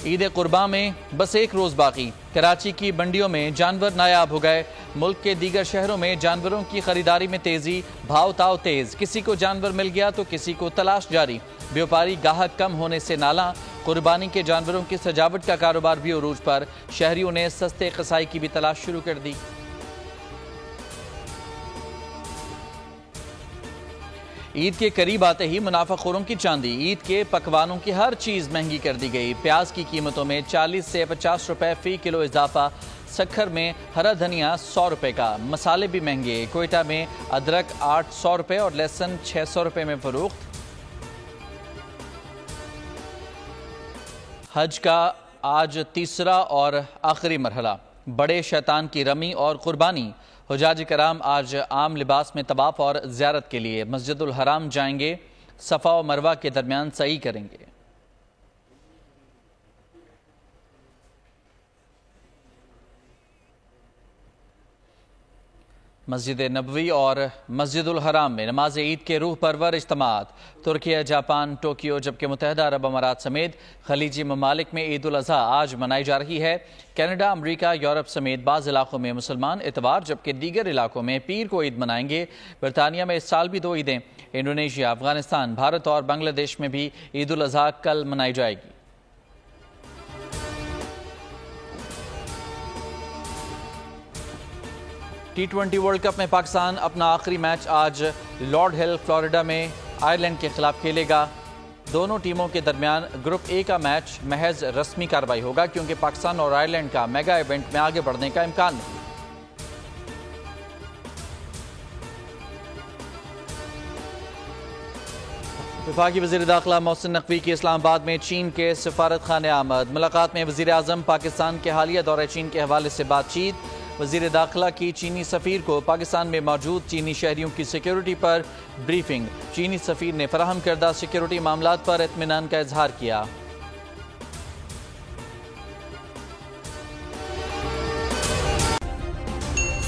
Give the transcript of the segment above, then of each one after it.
عید قرباں میں بس ایک روز باقی، کراچی کی منڈیوں میں جانور نایاب ہو گئے۔ ملک کے دیگر شہروں میں جانوروں کی خریداری میں تیزی، بھاؤ تاؤ تیز، کسی کو جانور مل گیا تو کسی کو تلاش جاری۔ بیوپاری گاہک کم ہونے سے نالاں، قربانی کے جانوروں کی سجاوٹ کا کاروبار بھی عروج پر، شہریوں نے سستے قصائی کی بھی تلاش شروع کر دی۔ عید کے قریب آتے ہی منافع خوروں کی چاندی، عید کے پکوانوں کی ہر چیز مہنگی کر دی گئی۔ پیاز کی قیمتوں میں 40 سے 50 روپے فی کلو اضافہ، سکھر میں ہرا دھنیا 100 روپے کا، مسالے بھی مہنگے۔ کوئٹہ میں ادرک 800 روپے اور لہسن 600 روپے میں فروخت۔ حج کا آج تیسرا اور آخری مرحلہ، بڑے شیطان کی رمی اور قربانی۔ حجاج کرام آج عام لباس میں طواف اور زیارت کے لیے مسجد الحرام جائیں گے، صفا و مروہ کے درمیان سعی کریں گے۔ مسجد نبوی اور مسجد الحرام میں نماز عید کے روح پرور اجتماعات، ترکیہ، جاپان، ٹوکیو جبکہ متحدہ عرب امارات سمیت خلیجی ممالک میں عید الاضحیٰ آج منائی جا رہی ہے۔ کینیڈا، امریکہ، یورپ سمیت بعض علاقوں میں مسلمان اتوار جبکہ دیگر علاقوں میں پیر کو عید منائیں گے۔ برطانیہ میں اس سال بھی 2 عیدیں، انڈونیشیا، افغانستان، بھارت اور بنگلہ دیش میں بھی عید الاضحیٰ کل منائی جائے گی۔ T20 ورلڈ کپ میں پاکستان اپنا آخری میچ آج لارڈ ہل، فلوریڈا میں آئرلینڈ کے خلاف کھیلے گا۔ دونوں ٹیموں کے درمیان گروپ اے کا میچ محض رسمی کارروائی ہوگا کیونکہ پاکستان اور آئرلینڈ کا میگا ایونٹ میں آگے بڑھنے کا امکان نہیں۔ وفاقی وزیر داخلہ محسن نقوی کی اسلام آباد میں چین کے سفارت خانے آمد، ملاقات میں وزیر اعظم پاکستان کے حالیہ دورہ چین کے حوالے سے بات چیت۔ وزیر داخلہ کی چینی سفیر کو پاکستان میں موجود چینی شہریوں کی سیکیورٹی پر بریفنگ، چینی سفیر نے فراہم کردہ سیکیورٹی معاملات پر اطمینان کا اظہار کیا۔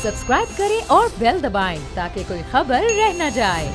سبسکرائب کریں اور بیل دبائیں تاکہ کوئی خبر رہ نہ جائے۔